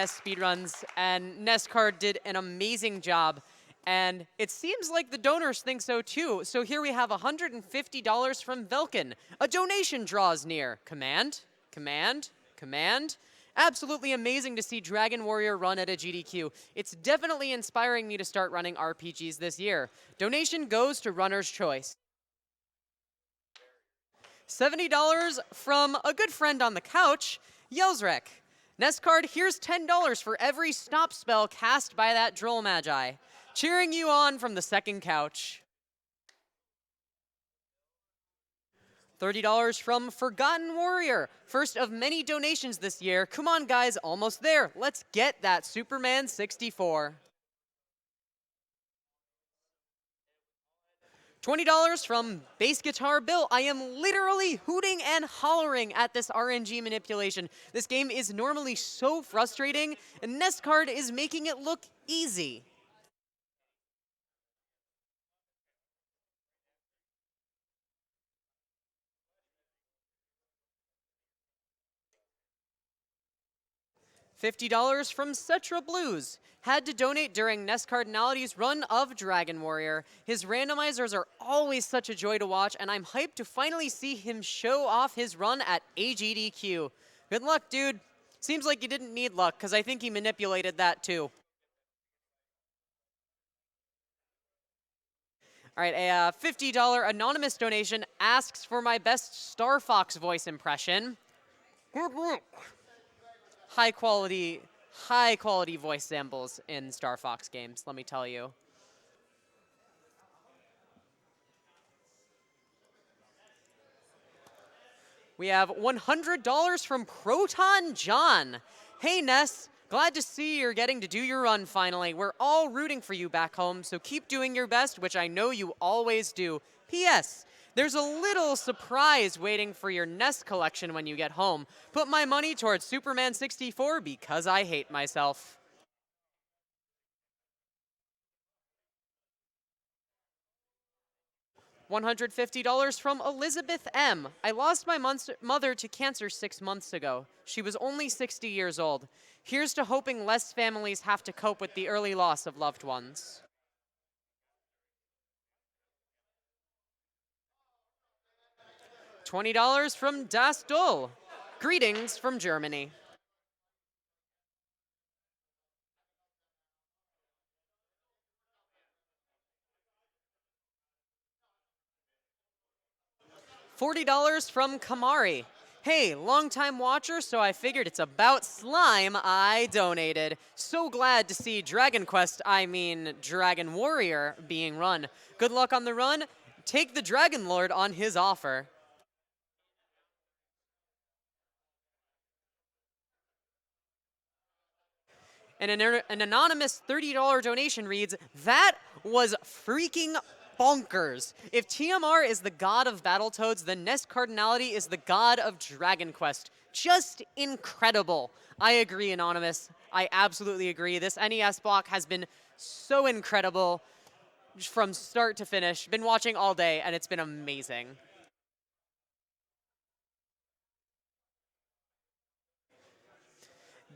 speedruns, and NEScard did an amazing job. And it seems like the donors think so too. So here we have $150 from Velkin. A donation draws near. Command, command, command. Absolutely amazing to see Dragon Warrior run at AGDQ. It's definitely inspiring me to start running RPGs this year. Donation goes to Runner's Choice. $70 from a good friend on the couch, Yelsrek. NEScard, here's $10 for every stop spell cast by that Droll Magi. Cheering you on from the second couch. $30 from Forgotten Warrior. First of many donations this year. Come on, guys, almost there. Let's get that Superman 64. $20 from Bass Guitar Bill. I am literally hooting and hollering at this RNG manipulation. This game is normally so frustrating, and NEScard is making it look easy. $50 from Cetra Blues. Had to donate during Ness Cardinality's run of Dragon Warrior. His randomizers are always such a joy to watch, and I'm hyped to finally see him show off his run at AGDQ. Good luck, dude. Seems like you didn't need luck, because I think he manipulated that too. All right, a $50 anonymous donation asks for my best Star Fox voice impression. High quality voice samples in Star Fox games, let me tell you. We have $100 from Proton John. Hey Ness, glad to see you're getting to do your run finally. We're all rooting for you back home, so keep doing your best, which I know you always do. P.S. There's a little surprise waiting for your Nest collection when you get home. Put my money towards Superman 64 because I hate myself. $150 from Elizabeth M. I lost my mother to cancer 6 months ago. She was only 60 years old. Here's to hoping less families have to cope with the early loss of loved ones. $20 from Das Dull. Greetings from Germany. $40 from Kamari. Hey, longtime watcher, so I figured it's about slime I donated. So glad to see Dragon Warrior being run. Good luck on the run. Take the Dragon Lord on his offer. And an anonymous $30 donation reads, that was freaking bonkers. If TMR is the god of Battletoads, then Ness Cardinality is the god of Dragon Quest. Just incredible. I agree, Anonymous. I absolutely agree. This NES block has been so incredible from start to finish. Been watching all day, and it's been amazing.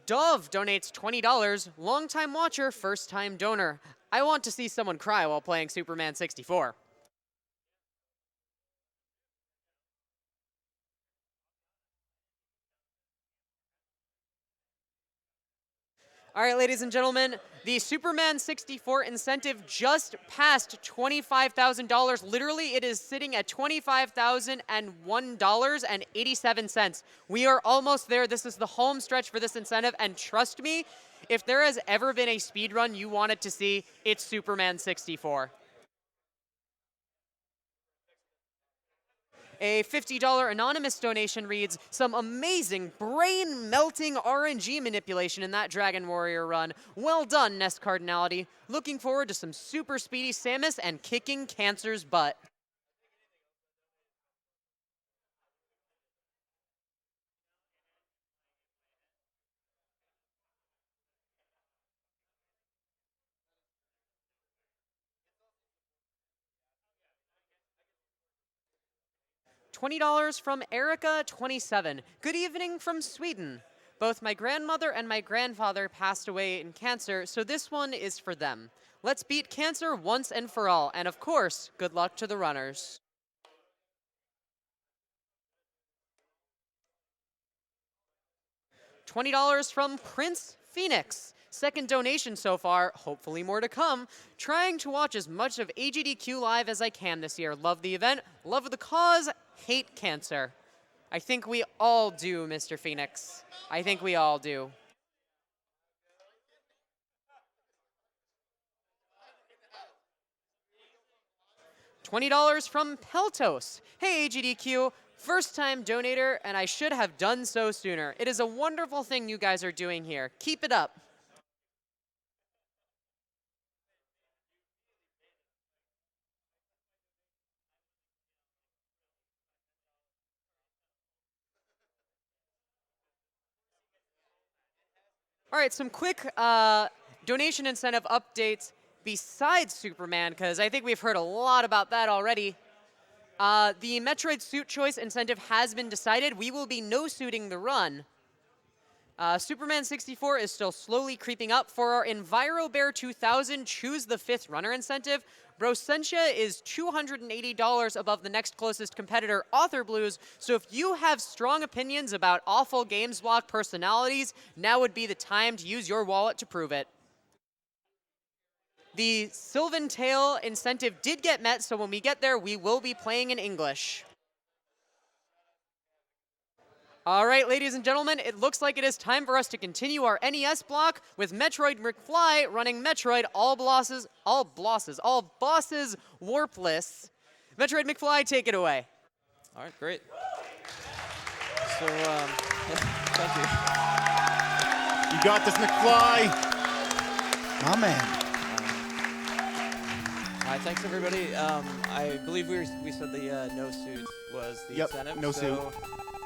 Dove donates $20. Longtime watcher, first-time donor. I want to see someone cry while playing Superman 64. All right, ladies and gentlemen, the Superman 64 incentive just passed $25,000. Literally, it is sitting at $25,001.87. We are almost there. This is the home stretch for this incentive, and trust me, if there has ever been a speedrun you wanted to see, it's Superman 64. A $50 anonymous donation reads, some amazing brain-melting RNG manipulation in that Dragon Warrior run. Well done, Ness Cardinality. Looking forward to some super speedy Samus and kicking Cancer's butt. $20 from Erica27. Good evening from Sweden. Both my grandmother and my grandfather passed away in cancer, so this one is for them. Let's beat cancer once and for all, and of course, good luck to the runners. $20 from Prince Phoenix. Second donation so far, hopefully more to come. Trying to watch as much of AGDQ Live as I can this year. Love the event, love the cause, hate cancer. I think we all do, Mr. Phoenix. I think we all do. $20 from Peltos. Hey, AGDQ. First time donator, and I should have done so sooner. It is a wonderful thing you guys are doing here. Keep it up. All right, some quick donation incentive updates besides Superman, because I think we've heard a lot about that already. The Metroid suit choice incentive has been decided. We will be no-suiting the run. Superman 64 is still slowly creeping up. For our EnviroBear 2000 Choose the 5th Runner incentive, Brosentia is $280 above the next closest competitor, Author Blues. So if you have strong opinions about awful Games Block personalities, now would be the time to use your wallet to prove it. The Sylvan Tale incentive did get met, so when we get there, we will be playing in English. All right, ladies and gentlemen, it looks like it is time for us to continue our NES block with metroidmcfly running Metroid all bosses warpless. metroidmcfly, take it away. All right, great. So, thank you. You got this, McFly. My man. Hi, thanks everybody. I believe we said the no suit was the incentive. No suit.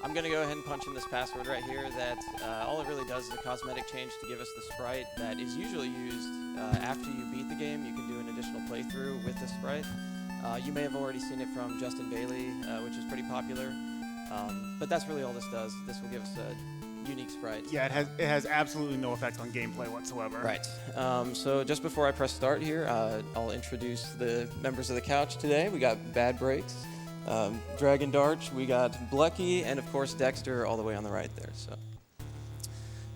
I'm going to go ahead and punch in this password right here that all it really does is a cosmetic change to give us the sprite that is usually used after you beat the game. You can do an additional playthrough with this sprite. You may have already seen it from Justin Bailey, which is pretty popular. But that's really all this does. This will give us a unique sprite. Yeah, it has absolutely no effect on gameplay whatsoever. Right. So just before I press start here, I'll introduce the members of the couch today. We got Bad Breaks, Dragon Darch, we got Blecky, and of course Dexter all the way on the right there. So,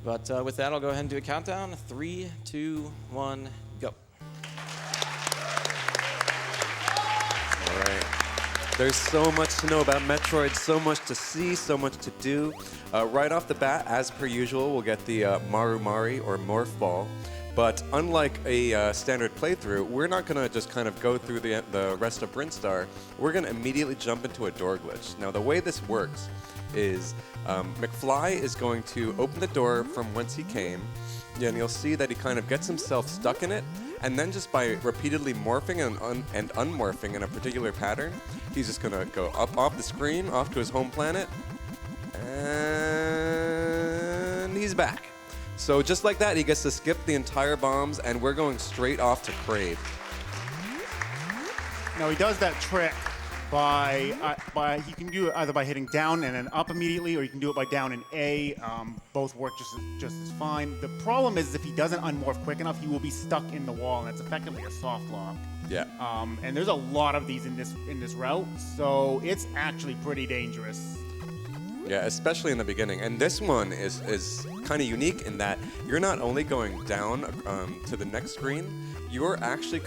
but with that, I'll go ahead and do a countdown. 3, 2, 1, go. All right. There's so much to know about Metroid, so much to see, so much to do. Right off the bat, as per usual, we'll get the Marumari or Morph Ball. But unlike a standard playthrough, we're not going to just kind of go through the rest of Brinstar. We're going to immediately jump into a door glitch. Now, the way this works is McFly is going to open the door from whence he came, and you'll see that he kind of gets himself stuck in it. And then just by repeatedly morphing and unmorphing in a particular pattern, he's just going to go up off the screen, off to his home planet, and he's back. So just like that, he gets to skip the entire bombs, and we're going straight off to Kraid. Now he does that trick by you can do it either by hitting down and then up immediately, or you can do it by down and A. Both work just as fine. The problem is if he doesn't unmorph quick enough, he will be stuck in the wall, and that's effectively a soft lock. Yeah. And there's a lot of these in this route, so it's actually pretty dangerous. Yeah, especially in the beginning. And this one is kind of unique in that you're not only going down to the next screen, you're actually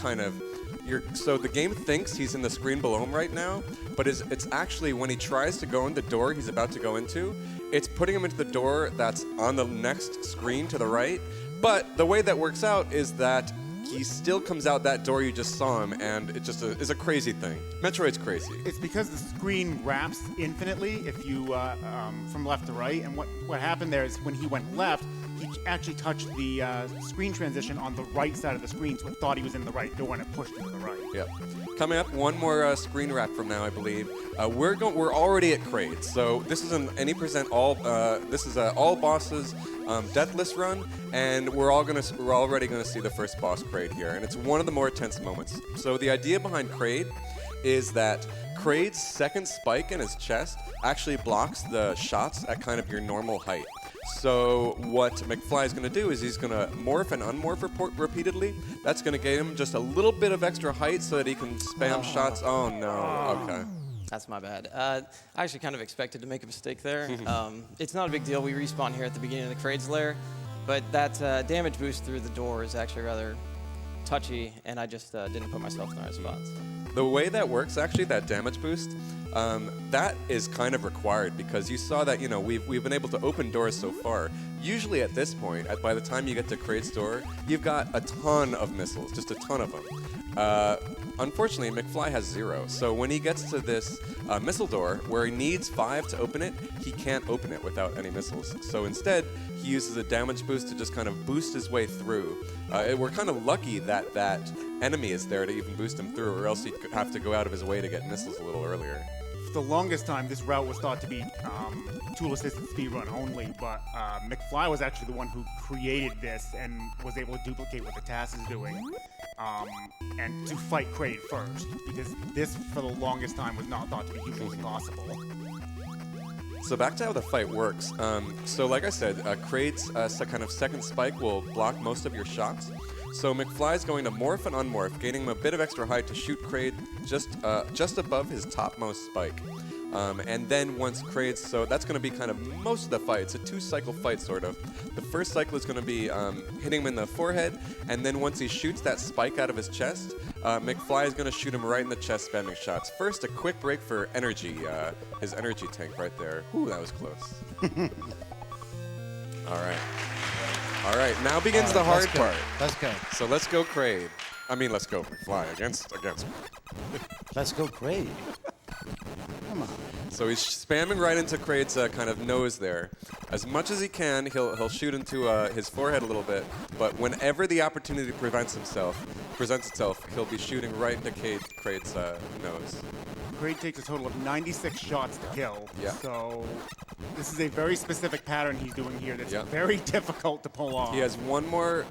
so the game thinks he's in the screen below him right now, but it's actually when he tries to go in the door he's about to go into, it's putting him into the door that's on the next screen to the right. But the way that works out is that he still comes out that door you just saw him, and it just is a crazy thing. Metroid's crazy. It's because the screen wraps infinitely if you from left to right, and what happened there is when he went left, he actually touched the screen transition on the right side of the screen, so it thought he was in the right door and it pushed him to the right. Yep. Coming up, one more screen wrap from now, I believe. We're already at Kraid, so this is an any present all. This is a all bosses deathless run, and we're already gonna see the first boss Kraid here, and it's one of the more tense moments. So the idea behind Kraid is that Kraid's second spike in his chest actually blocks the shots at kind of your normal height. So what McFly is going to do is he's going to morph and unmorph repeatedly. That's going to get him just a little bit of extra height so that he can spam shots. Oh, no. Okay. That's my bad. I actually kind of expected to make a mistake there. It's not a big deal. We respawn here at the beginning of the Kraid's Lair, but that damage boost through the door is actually rather touchy, and I just didn't put myself in the right spots. The way that works, actually, that damage boost, that is kind of required because you saw that, we've been able to open doors so far. Usually at this point, by the time you get to Kraid's door, you've got a ton of missiles, just a ton of them. Unfortunately, McFly has 0, so when he gets to this missile door where he needs 5 to open it, he can't open it without any missiles. So instead, he uses a damage boost to just kind of boost his way through. We're kind of lucky that that enemy is there to even boost him through, or else he'd have to go out of his way to get missiles a little earlier. For the longest time, this route was thought to be tool-assisted speedrun only, but McFly was actually the one who created this and was able to duplicate what the TAS is doing, and to fight Kraid first, because this, for the longest time, was not thought to be humanly possible. So back to how the fight works. So like I said, Kraid's kind of second spike will block most of your shots. So McFly's going to morph and unmorph, gaining him a bit of extra height to shoot Kraid just above his topmost spike. And then once Kraid's, so that's going to be kind of most of the fight. It's a 2-cycle fight, sort of. The first cycle is going to be hitting him in the forehead, and then once he shoots that spike out of his chest, McFly is going to shoot him right in the chest, spamming shots. First, a quick break for energy, his energy tank right there. Ooh, that was close. All right, now begins the hard part. Let's go. So let's go Kraid. I mean, let's go McFly against. Let's go Kraid. Come on. So he's spamming right into Kraid's kind of nose there. As much as he can, he'll shoot into his forehead a little bit, but whenever the opportunity presents itself, he'll be shooting right into Kraid's nose. Kraid takes a total of 96 shots to kill, Yeah. so this is a very specific pattern he's doing here that's Yeah. very difficult to pull off. He has one more.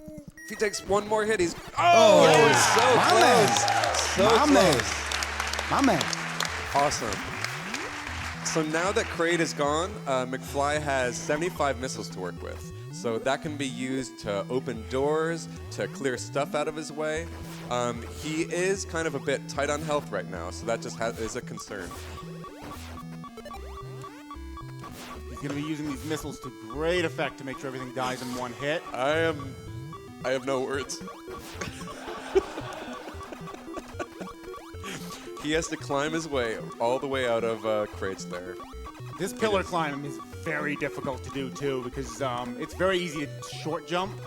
If he takes one more hit, he's. Oh, that was so my close. man. So My close. man. My man. Awesome. So now that Kraid is gone, McFly has 75 missiles to work with. So that can be used to open doors, to clear stuff out of his way. He is kind of a bit tight on health right now, so that just is a concern. He's going to be using these missiles to great effect to make sure everything dies in one hit. I have no words. He has to climb his way all the way out of Kraid's Lair. This pillar climb is very difficult to do too because it's very easy to short jump.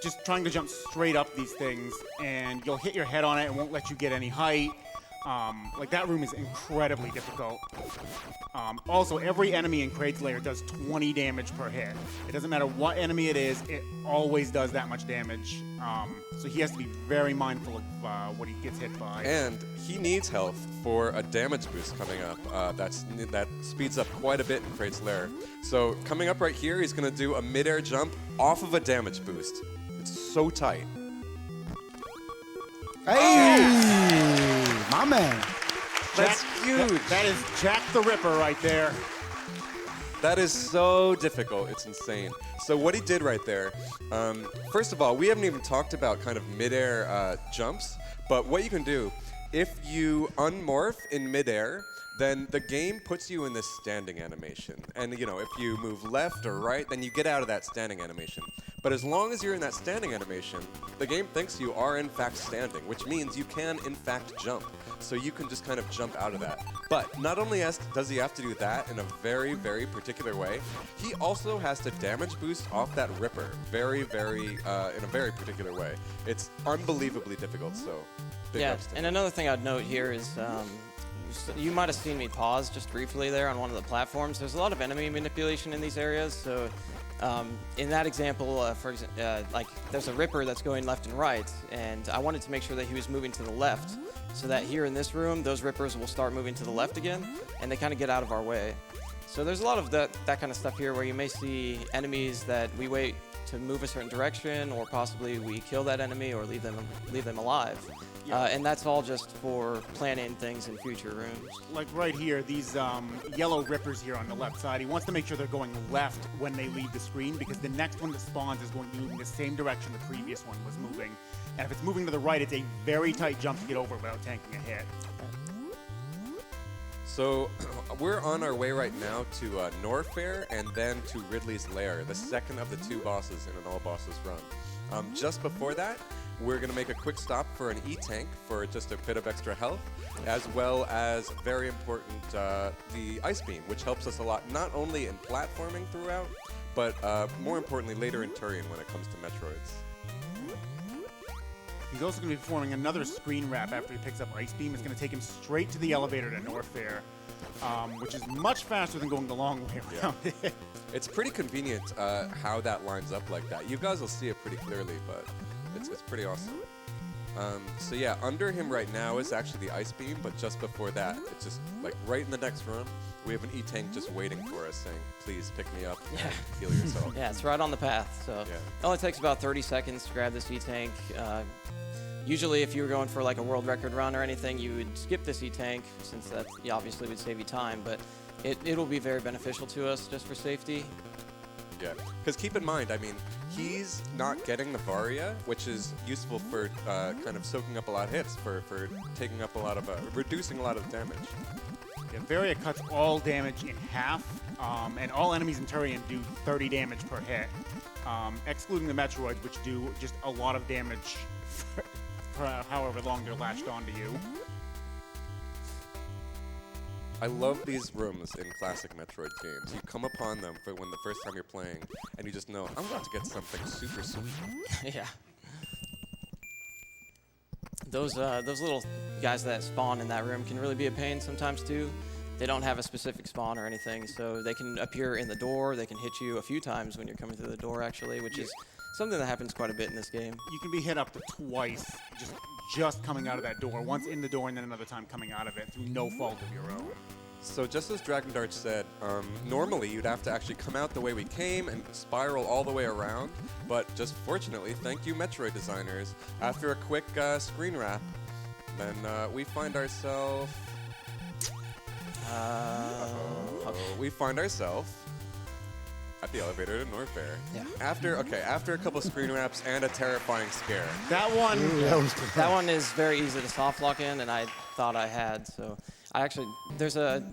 Just trying to jump straight up these things, and you'll hit your head on it and won't let you get any height. Like that room is incredibly difficult. Also, every enemy in Kraid's Lair does 20 damage per hit. It doesn't matter what enemy it is, it always does that much damage. So he has to be very mindful of what he gets hit by. And he needs health for a damage boost coming up. That speeds up quite a bit in Kraid's Lair. So coming up right here, he's going to do a mid-air jump off of a damage boost. It's so tight. Hey, my man. That's huge. That is Jack the Ripper right there. That is so difficult. It's insane. So what he did right there, first of all, we haven't even talked about kind of mid-air jumps, but what you can do, if you unmorph in mid-air, then the game puts you in this standing animation. And, if you move left or right, then you get out of that standing animation. But as long as you're in that standing animation, the game thinks you are in fact standing, which means you can in fact jump. So you can just kind of jump out of that. But not only does he have to do that in a very, very particular way, he also has to damage boost off that Ripper in a very particular way. It's unbelievably difficult, so big Yeah, ups to and him. another thing I'd note here is you might have seen me pause just briefly there on one of the platforms. There's a lot of enemy manipulation in these areas, so in that example, like there's a Ripper that's going left and right, and I wanted to make sure that he was moving to the left, so that here in this room, those Rippers will start moving to the left again, and they kind of get out of our way. So there's a lot of that kind of stuff here where you may see enemies that we wait to move a certain direction, or possibly we kill that enemy or leave them alive. Yeah. And that's all just for planning things in future rooms. Like right here, these yellow rippers here on the left side, he wants to make sure they're going left when they leave the screen, because the next one that spawns is going to be moving the same direction the previous one was moving. And if it's moving to the right, it's a very tight jump to get over without tanking a hit. So we're on our way right now to Norfair and then to Ridley's Lair, the second of the 2 bosses in an all bosses run. Just before that, we're going to make a quick stop for an E-Tank for just a bit of extra health, as well as, very important, the Ice Beam, which helps us a lot, not only in platforming throughout, but more importantly later in Turian when it comes to Metroids. He's also going to be performing another screen wrap after he picks up Ice Beam. It's going to take him straight to the elevator to Norfair, which is much faster than going the long way around it. It's pretty convenient how that lines up like that. You guys will see it pretty clearly, but it's pretty awesome. So yeah, under him right now is actually the Ice Beam, but just before that, it's just like right in the next room, we have an E-Tank just waiting for us saying, please pick me up and heal yourself. Yeah, it's right on the path. So Yeah. it only takes about 30 seconds to grab this E-Tank. Usually if you were going for like a world record run or anything, you would skip this E-Tank, since that obviously would save you time, but it'll be very beneficial to us just for safety. Yeah, because keep in mind, I mean, he's not getting the Varia, which is useful for kind of soaking up a lot of hits, for taking up a lot of, reducing a lot of damage. Yeah, Varia cuts all damage in half, and all enemies in Turian do 30 damage per hit, excluding the Metroids, which do just a lot of damage for however long they're latched onto you. I love these rooms in classic Metroid games. You come upon them for when the first time you're playing, and you just know, I'm about to get something super sweet. Yeah. Those little guys that spawn in that room can really be a pain sometimes too. They don't have a specific spawn or anything, so they can appear in the door. They can hit you a few times when you're coming through the door, actually, which is something that happens quite a bit in this game. You can be hit up to twice just coming out of that door. Once in the door and then another time coming out of it through no fault of your own. So just as Dragon Dart said, normally you'd have to actually come out the way we came and spiral all the way around, but just fortunately, thank you Metroid designers, after a quick screen wrap, then we find ourselves... we find ourselves at the elevator to Norfair. Yeah. After a couple screen wraps and a terrifying scare. That one... That one is very easy to soft lock in, and I thought I had, so... There's a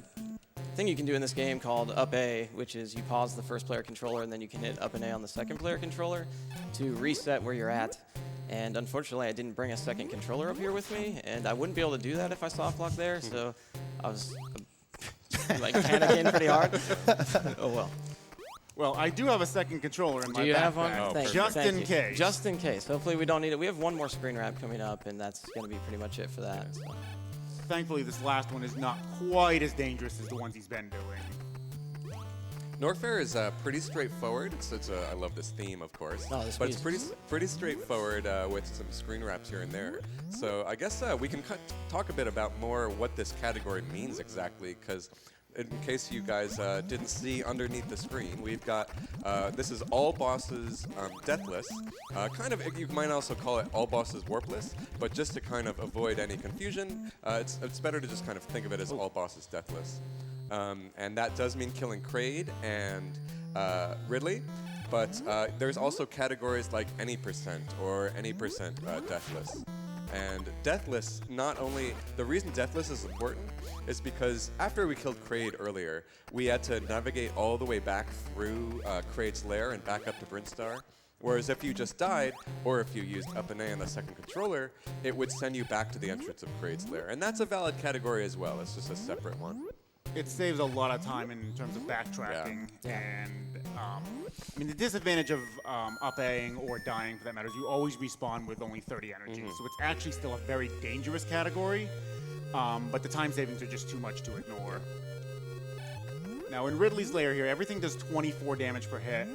thing you can do in this game called up A, which is you pause the first player controller and then you can hit up and A on the second player controller to reset where you're at. And unfortunately, I didn't bring a second controller up here with me, and I wouldn't be able to do that if I soft locked there, so I was like panicking pretty hard. Oh well. Well, I do have a second controller in my Do you backpack. have one? Oh, Thank you, just thank in you. case. Just in case. Hopefully we don't need it. We have one more screen wrap coming up, and that's going to be pretty much it for that. So. Thankfully, this last one is not quite as dangerous as the ones he's been doing. Norfair is pretty straightforward. I love this theme, of course. Oh, this but it's music. pretty straightforward with some screen wraps here and there. So I guess we can talk a bit about more what this category means exactly, because in case you guys didn't see underneath the screen, we've got, this is all bosses deathless. Kind of, you might also call it all bosses warpless, but just to kind of avoid any confusion, it's better to just kind of think of it as all bosses deathless. And that does mean killing Kraid and Ridley, but there's also categories like any percent or any percent deathless. And deathless, not only, the reason deathless is important is because after we killed Kraid earlier, we had to navigate all the way back through Kraid's lair and back up to Brinstar. Whereas if you just died, or if you used up and A on the second controller, it would send you back to the entrance of Kraid's lair. And that's a valid category as well, it's just a separate one. It saves a lot of time in terms of backtracking, and I mean the disadvantage of up-Aing or dying for that matter is you always respawn with only 30 energy, so it's actually still a very dangerous category, but the time savings are just too much to ignore. Now in Ridley's Lair here, everything does 24 damage per hit,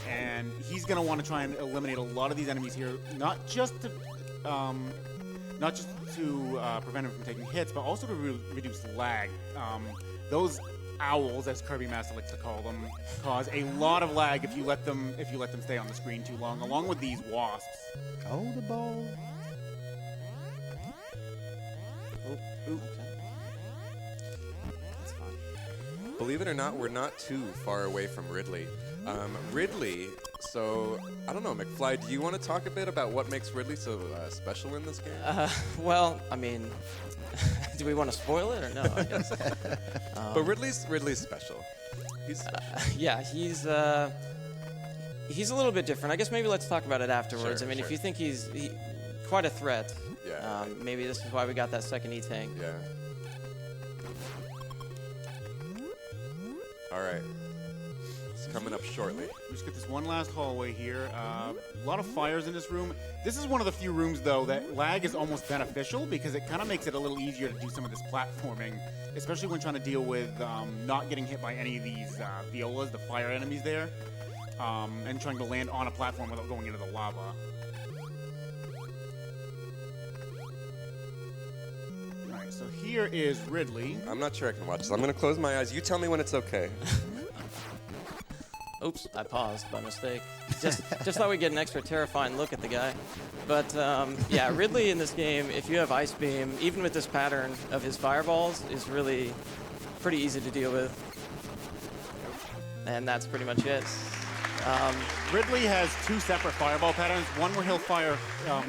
and he's going to want to try and eliminate a lot of these enemies here, not just to prevent him from taking hits, but also to reduce lag. Those owls, as Kirby Master likes to call them, cause a lot of lag if you let them stay on the screen too long, along with these wasps. Hold the ball. Okay. That's fine. Believe it or not, we're not too far away from Ridley. Ridley, so, I don't know, McFly, do you want to talk a bit about what makes Ridley so special in this game? Well, I mean, do we want to spoil it or no? I guess. But Ridley's special. He's special. Yeah, he's a little bit different. I guess maybe let's talk about it afterwards. Sure, I mean, sure. if you think he's quite a threat, Yeah. maybe this is why we got that second E-Tank. Yeah. All right. It's coming up shortly. We just get this one last hallway here. A lot of fires in this room. This is one of the few rooms, though, that lag is almost beneficial because it kind of makes it a little easier to do some of this platforming, especially when trying to deal with not getting hit by any of these violas, the fire enemies there, and trying to land on a platform without going into the lava. All right, so here is Ridley. I'm not sure I can watch this. I'm going to close my eyes. You tell me when it's okay. Oops, I paused by mistake. Just thought we'd get an extra terrifying look at the guy. But yeah, Ridley in this game, if you have Ice Beam, even with this pattern of his fireballs, is really pretty easy to deal with. And that's pretty much it. Ridley has two separate fireball patterns. One where he'll fire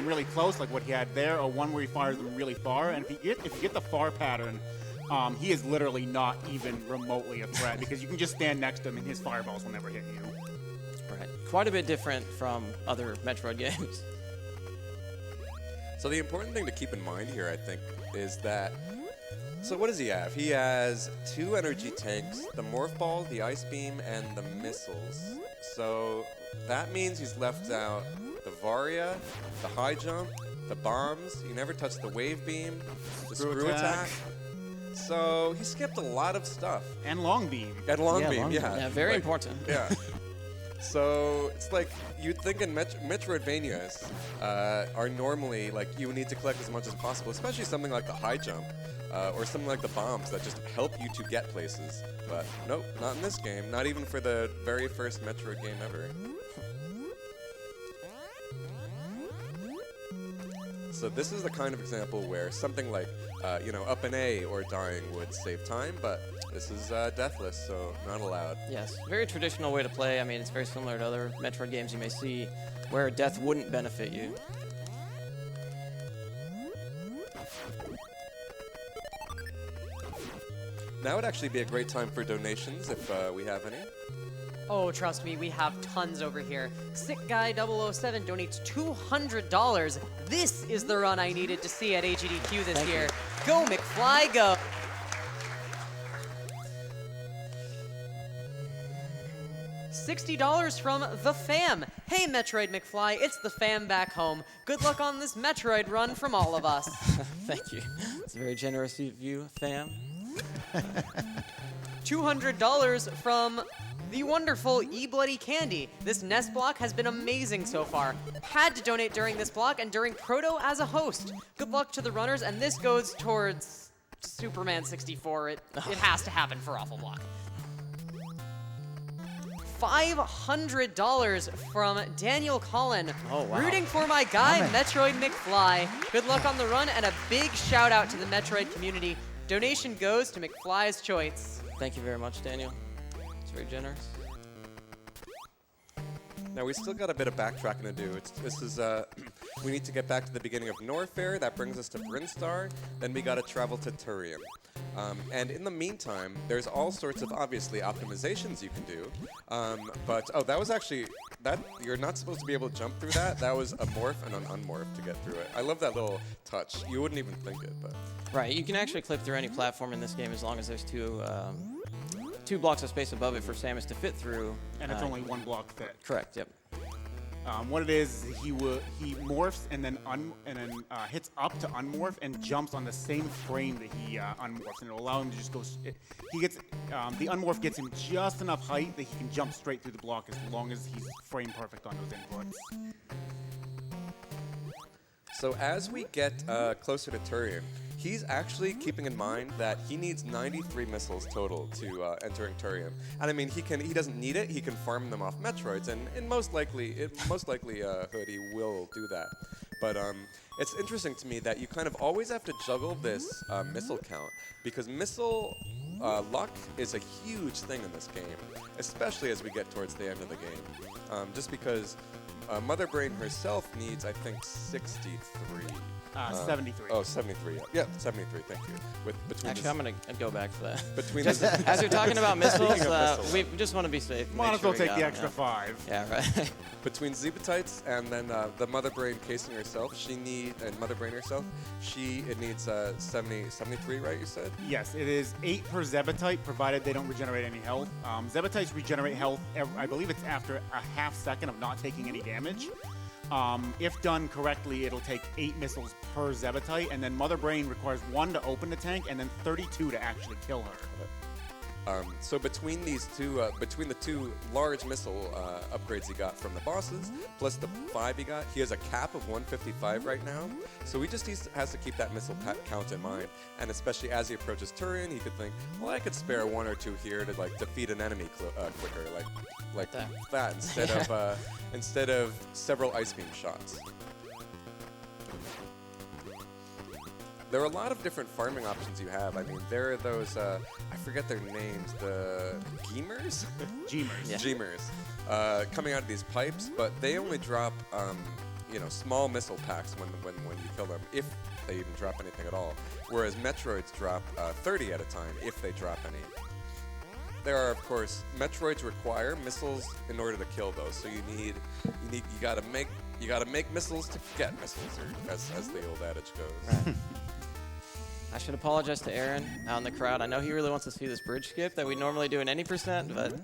really close, like what he had there, or one where he fires them really far. And if you get the far pattern, he is literally not even remotely a threat because you can just stand next to him and his fireballs will never hit you. Right. Quite a bit different from other Metroid games. So the important thing to keep in mind here, I think, is that, so what does he have? He has 2 energy tanks, the Morph Ball, the Ice Beam, and the missiles. So that means he's left out the Varia, the High Jump, the Bombs, he never touched the Wave Beam, the Screw Attack. So he skipped a lot of stuff. And long beam. And Long Yeah, Beam, Long Beam. Yeah, very important. Yeah. So it's like you'd think in Metroidvanias are normally like you would need to collect as much as possible, especially something like the high jump or something like the bombs that just help you to get places. But nope, not in this game. Not even for the very first Metroid game ever. So this is the kind of example where something like, up an A or dying would save time, but this is deathless, so not allowed. Yes, very traditional way to play. I mean, it's very similar to other Metroid games you may see where death wouldn't benefit you. Now would actually be a great time for donations if we have any. Oh, trust me, we have tons over here. Sick Guy 007 donates $200. This is the run I needed to see at AGDQ this year. Go, McFly, go! $60 from The Fam. Hey, Metroid McFly, it's The Fam back home. Good luck on this Metroid run from all of us. Thank you. It's very generous of you, fam. $200 from the wonderful E-Bloody Candy. This nest block has been amazing so far. Had to donate during this block and during Proto as a host. Good luck to the runners, and this goes towards Superman 64. It has to happen for Awful Block. $500 from Daniel Collin. Oh, wow. Rooting for my guy, Amen. Metroid McFly. Good luck on the run, and a big shout out to the Metroid community. Donation goes to McFly's Choice. Thank you very much, Daniel. It's very generous. Now we still got a bit of backtracking to do. We need to get back to the beginning of Norfair. That brings us to Brinstar. Then we got to travel to Turian. And in the meantime, there's all sorts of obviously optimizations you can do. That was actually you're not supposed to be able to jump through that. That was a morph and an unmorph to get through it. I love that little touch. You wouldn't even think it, but Right, you can actually clip through any platform in this game as long as there's two blocks of space above it for Samus to fit through. and it's only one block thick. Correct, yep. What it is, he morphs and then hits up to unmorph and jumps on the same frame that he unmorphs, and it'll allow him to just go. The unmorph gets him just enough height that he can jump straight through the block as long as he's frame perfect on those inputs. So as we get closer to Turian, he's actually keeping in mind that he needs 93 missiles total to entering Turian. And I mean, he doesn't need it. He can farm them off Metroids, and most likely he will do that. But it's interesting to me that you kind of always have to juggle this missile count, because missile luck is a huge thing in this game, especially as we get towards the end of the game. Just because Mother Brain herself needs, I think, 63. 73. Oh, 73. Yeah, 73. Thank you. Between Actually, I'm going to go back for that. between Just as you're talking about missiles, Speaking of missiles. we just want to be safe. Might make as well sure we take got the 'em, extra yeah. 5. Yeah, right. between Zebatites and then the Mother Brain casing herself, Mother Brain herself, it needs 73, right? You said. Yes, it is 8 per Zebbatite, provided they don't regenerate any health. Zebatites regenerate health, I believe it's after a half second of not taking any damage. If done correctly, it'll take 8 missiles per Zebbatite, and then Mother Brain requires 1 to open the tank, and then 32 to actually kill her. So between these two, between the 2 large missile upgrades he got from the bosses, plus the 5 he got, he has a cap of 155 right now. So he just has to keep that missile count in mind. And especially as he approaches Turian, he could think, well, I could spare 1 or 2 here to like defeat an enemy quicker, like that instead of several ice beam shots. There are a lot of different farming options you have. I mean, there are those, I forget their names, the Geemers? Geemers. Yeah. Geemers. Coming out of these pipes, but they only drop, small missile packs when you kill them, if they even drop anything at all. Whereas Metroids drop 30 at a time, if they drop any. There are, of course, Metroids require missiles in order to kill those. So you gotta make missiles to get missiles, or as the old adage goes. Right. I should apologize to Aaron out in the crowd. I know he really wants to see this bridge skip that we normally do in any %, but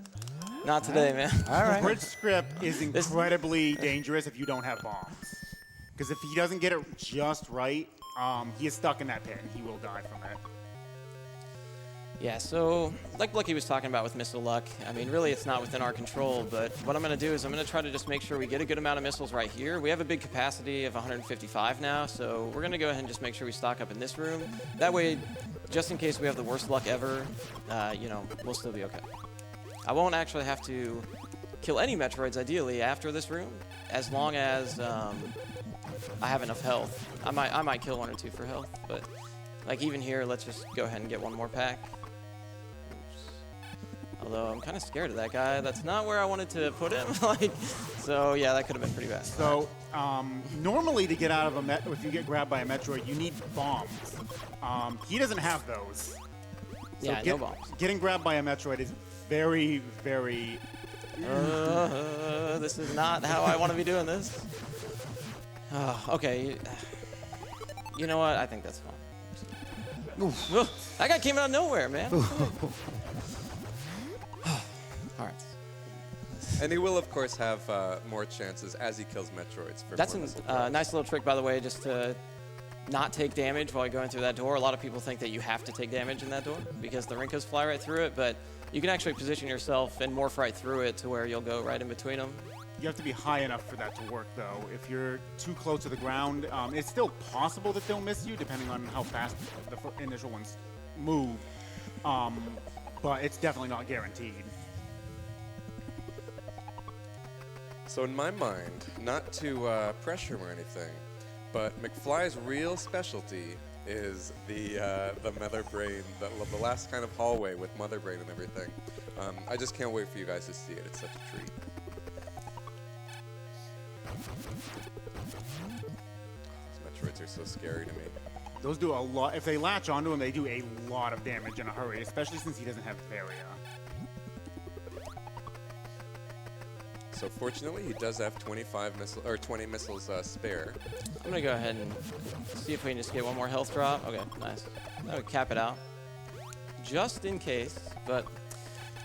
not today, man. All right. Bridge script is incredibly dangerous if you don't have bombs. Because if he doesn't get it just right, he is stuck in that pit and he will die from it. Yeah, so like Lucky was talking about with missile luck, I mean, really it's not within our control, but what I'm going to do is I'm going to try to just make sure we get a good amount of missiles right here. We have a big capacity of 155 now, so we're going to go ahead and just make sure we stock up in this room. That way, just in case we have the worst luck ever, we'll still be okay. I won't actually have to kill any Metroids, ideally, after this room, as long as I have enough health. I might kill 1 or 2 for health, but like even here, let's just go ahead and get 1 more pack. Although I'm kind of scared of that guy. That's not where I wanted to put him. So yeah, that could have been pretty bad. So normally to get out of if you get grabbed by a Metroid, you need bombs. He doesn't have those. So Yeah, no bombs. Getting grabbed by a Metroid is very, very... This is not how I want to be doing this. Okay. You know what? I think that's fine. That guy came out of nowhere, man. All right. And he will, of course, have more chances as he kills Metroids. That's a nice little trick, by the way, just to not take damage while you're going through that door. A lot of people think that you have to take damage in that door because the Rinkos fly right through it, but you can actually position yourself and morph right through it to where you'll go right in between them. You have to be high enough for that to work, though. If you're too close to the ground, it's still possible that they'll miss you, depending on how fast the initial ones move. But it's definitely not guaranteed. So in my mind, not to pressure him or anything, but McFly's real specialty is the Mother Brain, the last kind of hallway with Mother Brain and everything. I just can't wait for you guys to see it. It's such a treat. These Metroids are so scary to me. Those do a lot. If they latch onto him, they do a lot of damage in a hurry, especially since he doesn't have Varia. So fortunately, he does have 20 missiles spare. I'm gonna go ahead and see if we can just get 1 more health drop. Okay, nice. That would cap it out, just in case. But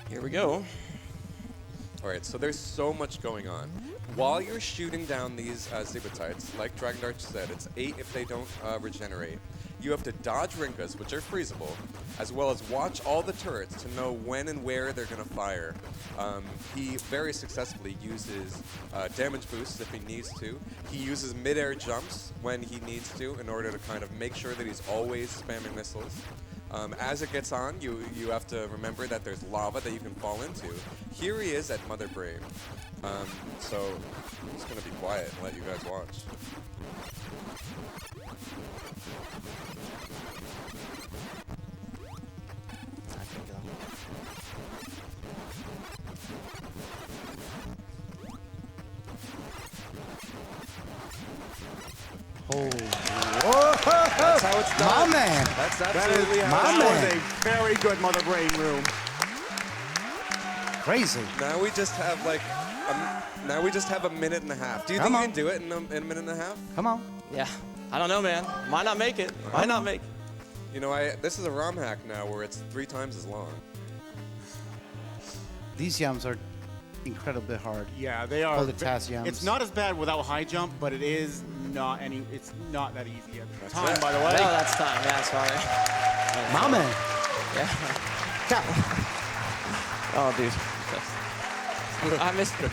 here we go. All right, so there's so much going on. While you're shooting down these Zebatites, like Dragon Darch said, it's 8 if they don't regenerate. you have to dodge Rinkas, which are freezable, as well as watch all the turrets to know when and where they're going to fire. He very successfully uses damage boosts if he needs to. He uses mid-air jumps when he needs to in order to kind of make sure that he's always spamming missiles. As it gets on, you have to remember that there's lava that you can fall into. Here he is at Mother Brain. So I'm just going to be quiet and let you guys watch. Oh, That's how it's done. my man. That's That absolutely is, how my that it's man. was a very good Mother Brain room. Crazy. Now we just have like, now we just have a minute and a half. Do you Come think on. you can do it in a minute and a half? Come on. Yeah. I don't know, man. Might not make it. Might not make it. You know, this is a ROM hack now where it's 3 times as long. These yams are incredibly hard. Yeah, they are. All the task yams. It's not as bad without high jump, but it is not any. It's not that easy at the That's time. it. By the way. No, that's time. Yeah, sorry. My man. Yeah. Oh, dude. I missed it.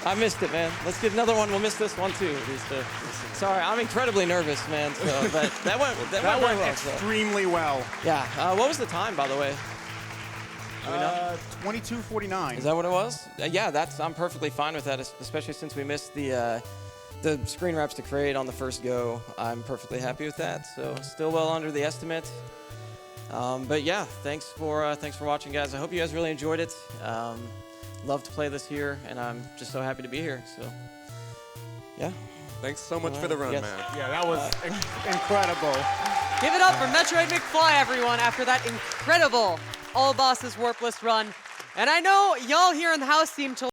I missed it, man. Let's get another one. We'll miss this one too. Sorry, I'm incredibly nervous, man. So, but that went That very went well. So. extremely well. Yeah. What was the time, by the way? 22:49. Is that what it was? Yeah, I'm perfectly fine with that, especially since we missed the screen wraps to create on the first go. I'm perfectly happy with that. So still well under the estimate. But yeah, thanks for watching, guys. I hope you guys really enjoyed it. Love to play this here, and I'm just so happy to be here. So yeah. Thanks so much for the run, Yes. man. Yeah, that was incredible. Give it up for Metroid McFly, everyone, after that incredible All Bosses Warp List run. And I know y'all here in the house seem to